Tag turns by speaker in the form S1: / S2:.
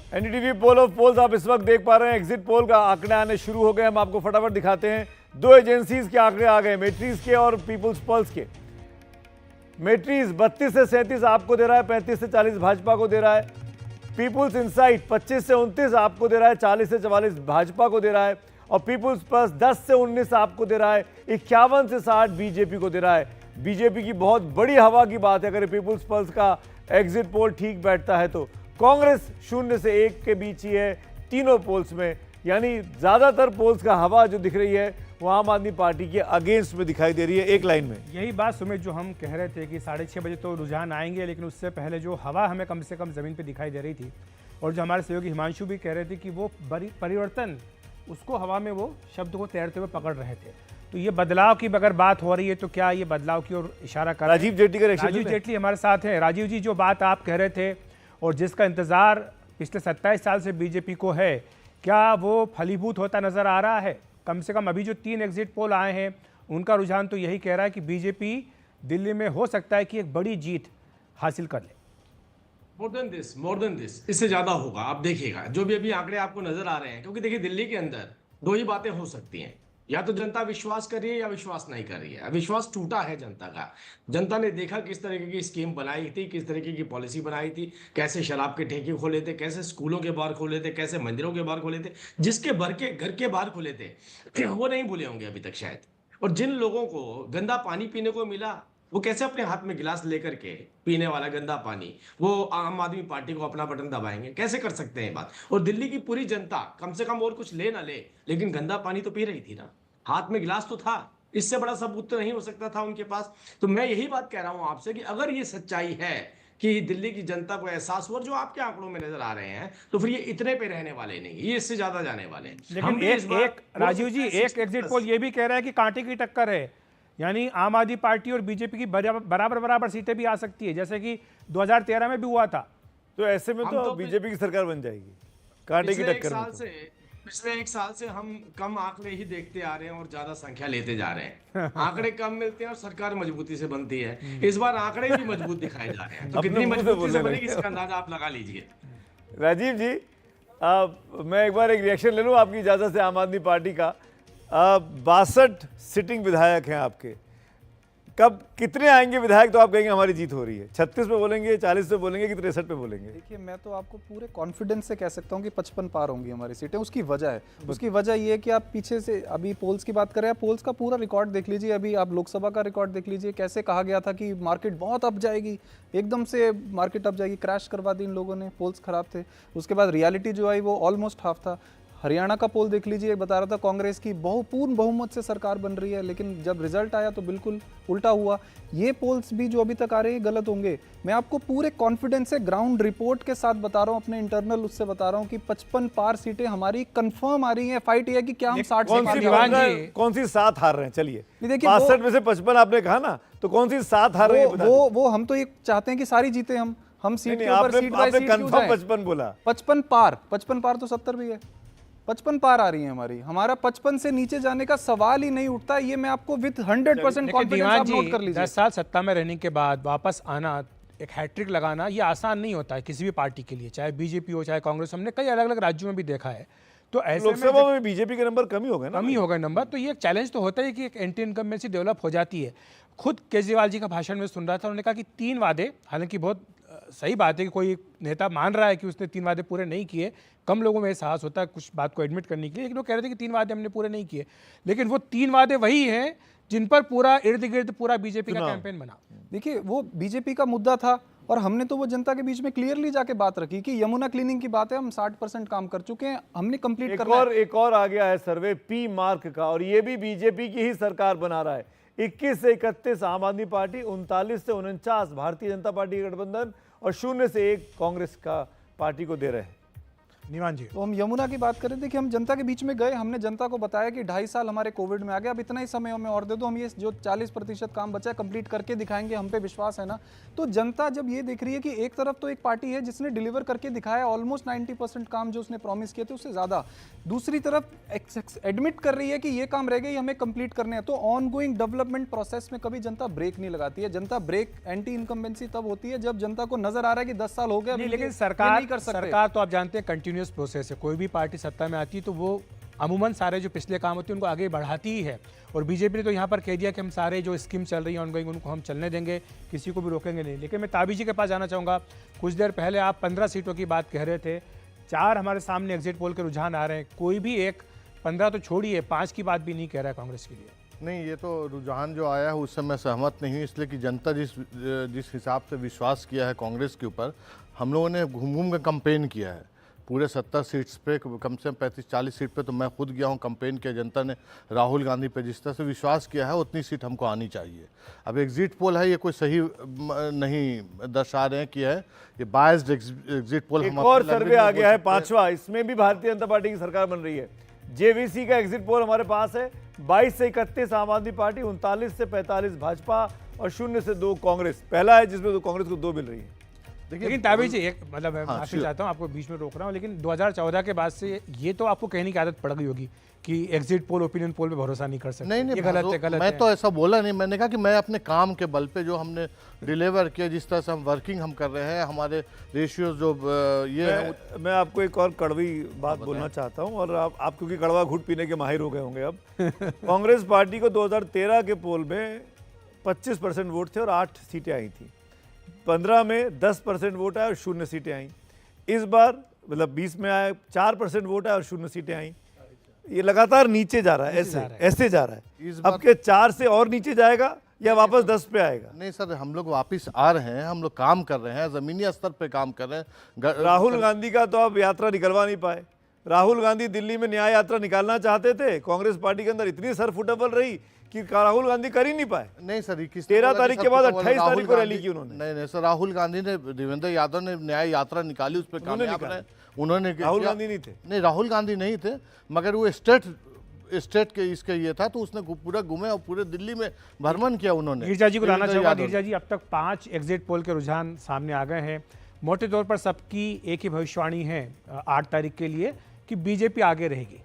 S1: NDTV pole of poles आप इस वक्त देख पा रहे हैं। एग्जिट पोल का आंकड़े आने शुरू हो गए। हम आपको फटाफट दिखाते हैं। दो एजेंसीज के आंकड़े आ गए, मेट्रीज के और पीपुल्स पल्स के। मेट्रीज 32 से 37 आपको दे रहा है, 35 से 40 भाजपा को दे रहा है। पीपुल्स इनसाइट 25 से 29 आपको दे रहा है, 40 से 44 भाजपा को दे रहा है। और पीपुल्स पल्स 10 से 19 आपको दे रहा है, 51 से 60 बीजेपी को दे रहा है। बीजेपी की बहुत बड़ी हवा की बात है अगर पीपुल्स पल्स का एग्जिट पोल ठीक बैठता है तो। कांग्रेस 0 से 1 के बीच ही है तीनों पोल्स में, यानी ज्यादातर पोल्स का हवा जो दिख रही है वो आम आदमी पार्टी के अगेंस्ट में दिखाई दे रही है। एक लाइन में
S2: यही बात सुमित जो हम कह रहे थे कि 6:30 बजे तो रुझान आएंगे, लेकिन उससे पहले जो हवा हमें कम से कम जमीन पे दिखाई दे रही थी, और जो हमारे सहयोगी हिमांशु भी कह रहे थे कि वो परिवर्तन उसको हवा में वो शब्द को तैरते हुए पकड़ रहे थे। तो ये बदलाव की अगर बात हो रही है तो क्या ये बदलाव की ओर इशारा कर
S1: राजीव जेटली का
S2: राजीव जेटली हमारे साथ हैं। राजीव जी, जो बात आप कह रहे थे और जिसका इंतजार पिछले 27 साल से बीजेपी को है, क्या वो फलीभूत होता नजर आ रहा है? कम से कम अभी जो 3 एग्जिट पोल आए हैं उनका रुझान तो यही कह रहा है कि बीजेपी दिल्ली में हो सकता है कि एक बड़ी जीत हासिल कर ले।
S3: मोर देन दिस, इससे ज्यादा होगा। आप देखिएगा जो भी अभी आंकड़े आपको नजर आ रहे हैं, क्योंकि देखिए दिल्ली के अंदर दो ही बातें हो सकती हैं, या तो जनता विश्वास कर रही है या विश्वास नहीं कर रही है। विश्वास टूटा है जनता का। जनता ने देखा किस तरीके की स्कीम बनाई थी, किस तरीके की पॉलिसी बनाई थी, कैसे शराब के ठेके खोले थे, कैसे स्कूलों के बाहर खोले थे, कैसे मंदिरों के बाहर खोले थे, जिसके घर के बाहर खोले थे वो नहीं भूले होंगे अभी तक शायद। और जिन लोगों को गंदा पानी पीने को मिला, वो कैसे अपने हाथ में गिलास लेकर के पीने वाला गंदा पानी वो आम आदमी पार्टी को अपना बटन दबाएंगे? कैसे कर सकते हैं बात? और दिल्ली की पूरी जनता कम से कम और कुछ ले ना ले, लेकिन गंदा पानी तो पी रही थी ना, हाथ में गिलास तो था। इससे बड़ा सबूत तो नहीं हो सकता था उनके पास। तो मैं यही बात कह रहा हूं आपसे कि अगर ये सच्चाई है कि दिल्ली की जनता को एहसास हुआ, जो आपके आंकड़ों में नजर आ रहे हैं, तो फिर ये इतने पे रहने वाले नहीं, ये इससे ज्यादा जाने वाले हैं।
S2: लेकिन एक राजीव जी, एक एग्जिट पोल ये भी कह रहा है कि कांटे की टक्कर है, यानी आम आदमी पार्टी और बीजेपी की बराबर सीटें भी आ सकती है, जैसे कि 2013 में भी हुआ था।
S1: तो ऐसे में तो बीजेपी की सरकार बन जाएगी कांटे की टक्कर में।
S3: पिछले 1 साल से हम कम आंकड़े ही देखते आ रहे हैं और ज्यादा संख्या लेते जा रहे हैं। आंकड़े कम मिलते हैं और सरकार मजबूती से बनती है। इस बार आंकड़े भी मजबूत दिखाए जा रहे हैं, तो कितनी मजबूती से बनेगी इसका अंदाजा आप लगा लीजिए।
S1: राजीव जी, मैं एक बार एक रिएक्शन ले लूं आपकी इजाजत से आम आदमी पार्टी का। 62 सिटिंग विधायक हैं आपके, कब कितने आएंगे विधायक तो आप कहेंगे हमारी जीत हो रही है? 36 पे बोलेंगे, 40 पे बोलेंगे कि 63 पे बोलेंगे?
S4: देखिए, मैं तो आपको पूरे कॉन्फिडेंस से कह सकता हूँ कि 55 पार होंगी हमारी सीटें। उसकी वजह है, उसकी वजह ये है कि आप पीछे से अभी पोल्स की बात करें, आप पोल्स का पूरा रिकॉर्ड देख लीजिए। अभी आप लोकसभा का रिकॉर्ड देख लीजिए, कैसे कहा गया था कि मार्केट बहुत अप जाएगी, एकदम से मार्केट अप जाएगी, क्रैश करवा दी इन लोगों ने, पोल्स खराब थे। उसके बाद रियलिटी जो आई वो ऑलमोस्ट हाफ था। हरियाणा का पोल देख लीजिए, बता रहा था कांग्रेस की पूर्ण बहुमत से सरकार बन रही है, लेकिन जब रिजल्ट आया तो बिल्कुल उल्टा हुआ। ये पोल्स भी जो अभी तक आ रहे हैं गलत होंगे। मैं आपको पूरे कॉन्फिडेंस से ग्राउंड रिपोर्ट के साथ बता रहा हूं, अपने इंटरनल उससे बता रहा हूं कि 55 पार सीटें हमारी कंफर्म आ रही हैं। फाइट ये है कि क्या हम 60 से
S1: कौन सी 7 हार रहे हैं? चलिए, 62 में से 55 आपने कहा ना, तो कौन सी 7 हार रहे हैं?
S4: वो हम तो ये चाहते हैं कि सारी जीते हम सीट के ऊपर सीट बाय सीट क्यों जाएं?
S1: 55 बोला,
S4: 55 पार तो 70 भी है। 55 पार आ रही है हमारी। हमारा 55 से नीचे जाने का सवाल ही नहीं उठता। ये मैं आपको विद 100% कॉन्फिडेंस आप नोट कर लीजिए।
S2: 10 साल सत्ता में रहने के बाद वापस आना, एक हैट्रिक लगाना, ये आसान नहीं होता है किसी भी पार्टी के लिए, चाहे बीजेपी हो चाहे कांग्रेस। हमने कई अलग अलग राज्यों में भी देखा है। तो ऐसे
S1: लोकसभा में बीजेपी के नंबर कम ही हो गए ना,
S2: कम ही हो गए नंबर। तो ये एक चैलेंज तो होता है कि एक एंटी इनकम्बेंसी डेवलप हो जाती है। खुद केजरीवाल जी का भाषण में सुन रहा था, उन्होंने कहा कि 3 वादे, हालांकि बहुत सही बात है कि कोई नेता मान रहा है कि उसने 3 वादे पूरे नहीं किए। कम लोगों में साहस होता है कुछ बात को एडमिट करने के लिए, लेकिन वो कह रहे थे कि 3 वादे हमने पूरे नहीं किए। लेकिन वो 3 वादे वही हैं जिन पर पूरा इर्द गिर्द पूरा बीजेपी का कैंपेन बना।
S4: देखिए, वो बीजेपी का मुद्दा था और हमने तो वो जनता के बीच में क्लियरली जाके बात रखी कि यमुना क्लीनिंग की बात है, हम 60% काम कर चुके हैं, हमने कंप्लीट करना है।
S1: एक और आ गया है सर्वे पी मार्क का, और ये भी बीजेपी की ही सरकार बना रहा है। 21 से 31 आम आदमी पार्टी, 39 से 49 भारतीय जनता पार्टी गठबंधन और 0 से 1 कांग्रेस का पार्टी को दे रहे हैं।
S2: निवान जी।
S4: तो हम यमुना की बात करें, देखिए हम जनता के बीच में गए, हमने जनता को बताया कि 2.5 साल हमारे कोविड में आ गया, अब इतना ही समय हमें और दे दो, हम ये जो 40% काम बचा है कंप्लीट करके दिखाएंगे, हम पे विश्वास है ना। तो जनता जब ये देख रही है कि एक तरफ तो एक पार्टी है जिसने डिलीवर करके दिखाया ऑलमोस्ट 90% काम जो उसने प्रॉमिस किए थे उससे ज़्यादा, दूसरी तरफ एडमिट कर रही है कि ये काम रह गए हमें कंप्लीट करने हैं। तो ऑन गोइंग डेवलपमेंट प्रोसेस में कभी जनता ब्रेक नहीं लगाती है। जनता ब्रेक एंटी इनकम्बेंसी तब होती है जब जनता को नजर आ रहा है कि 10 साल हो गए,
S2: नहीं, लेकिन
S4: ये
S2: सरकार
S4: नहीं कर सकते।
S2: सरकार तो आप जानते हैं कंटिन्यूअस प्रोसेस है। कोई भी पार्टी सत्ता में आती है तो वो अमूमन सारे जो पिछले काम होते हैं उनको आगे बढ़ाती ही है। और बीजेपी ने तो यहाँ पर कह दिया कि हम सारे जो स्कीम चल रही है ऑनगोइंग उनको हम चलने देंगे, किसी को भी रोकेंगे नहीं। लेकिन मैं ताबी जी के पास जाना चाहूँगा। कुछ देर पहले आप 15 सीटों की बात कह रहे थे, 4 हमारे सामने एग्जिट पोल के रुझान आ रहे हैं, कोई भी एक 15 तो छोड़िए 5 की बात भी नहीं कह रहा है कांग्रेस के लिए।
S5: नहीं, ये तो रुझान जो आया है उससे मैं सहमत नहीं हूँ, इसलिए कि जनता जिस हिसाब से विश्वास किया है कांग्रेस के ऊपर, हम लोगों ने घूम घूम के कंपेन किया है। पूरे 70 सीट्स पे कम से कम 35-40 सीट पे तो मैं खुद गया हूँ, कंपेन किया। जनता ने राहुल गांधी पे जिस तरह से विश्वास किया है उतनी सीट हमको आनी चाहिए। अब एग्जिट पोल है, ये कोई सही नहीं दर्शा रहे हैं कि है, ये बायस्ड एग्जिट पोल।
S1: एक और सर्वे आ गया है 5वां, इसमें भी भारतीय जनता पार्टी की सरकार बन रही है। जेवीसी का एग्जिट पोल हमारे पास है, 22 से 31 आम आदमी पार्टी, 39 से 45 भाजपा और 0 से 2 कांग्रेस। पहला है जिसमें तो कांग्रेस को 2 मिल रही है।
S2: लेकिन ताबी जी एक मतलब मैं माफी चाहता हूँ, आपको बीच में रोक रहा हूँ, लेकिन 2014 के बाद से ये तो आपको कहने की आदत पड़ गई होगी कि एग्जिट पोल ओपिनियन पोल पे भरोसा नहीं कर सकते।
S5: नहीं,
S2: ये गलत है, गलत
S5: मैं
S2: है।
S5: तो ऐसा बोला नहीं। मैंने कहा कि मैं अपने काम के बल पे जो हमने डिलीवर किया, जिस तरह से हम वर्किंग हम कर रहे हैं, हमारे रेशियोज जो ये है।
S1: मैं आपको एक और कड़वी बात बोलना चाहता हूं, और आप क्योंकि कड़वा घूट पीने के माहिर हो गए होंगे अब। कांग्रेस पार्टी को 2013 के पोल में 25% वोट थे और 8 सीटें आई थी। 15 में 10% वोट आए और 0 सीटें आई। इस बार मतलब 20 में आए 4% वोट आए और 0 सीटें आई। ये लगातार नीचे जा रहा है, ऐसे जा रहा है।
S5: इस
S1: अब के 4 से और नीचे जाएगा या वापस 10 पे आएगा?
S5: नहीं सर, हम लोग वापस आ रहे हैं, हम लोग काम कर रहे हैं, जमीनी स्तर पे काम कर रहे हैं।
S1: राहुल गांधी का तो आप यात्रा निकलवा नहीं पाए। राहुल गांधी दिल्ली में न्याय यात्रा निकालना चाहते थे, कांग्रेस पार्टी के अंदर इतनी सरफुटबल रही कि राहुल गांधी कर ही नहीं पाए।
S5: नहीं सर,
S1: 13 तारीख के बाद 28 तारीख को रैली की उन्होंने।
S5: नहीं सर, राहुल गांधी ने, देवेंद्र यादव ने न्याय यात्रा निकाली, उस पर कामयाब रहे उन्होंने।
S1: राहुल गांधी नहीं थे।
S5: नहीं, राहुल गांधी नहीं थे, मगर वो स्टेट के इसके ये था, तो उसने पूरा घूमे और पूरे दिल्ली में भ्रमण किया उन्होंने।
S2: नीरजा जी को लाना चाहूँगा। नीरजा जी, अब तक 5 एग्जिट पोल के रुझान सामने आ गए हैं। मोटे तौर पर सबकी एक ही भविष्यवाणी है 8 तारीख के लिए कि बीजेपी आगे रहेगी।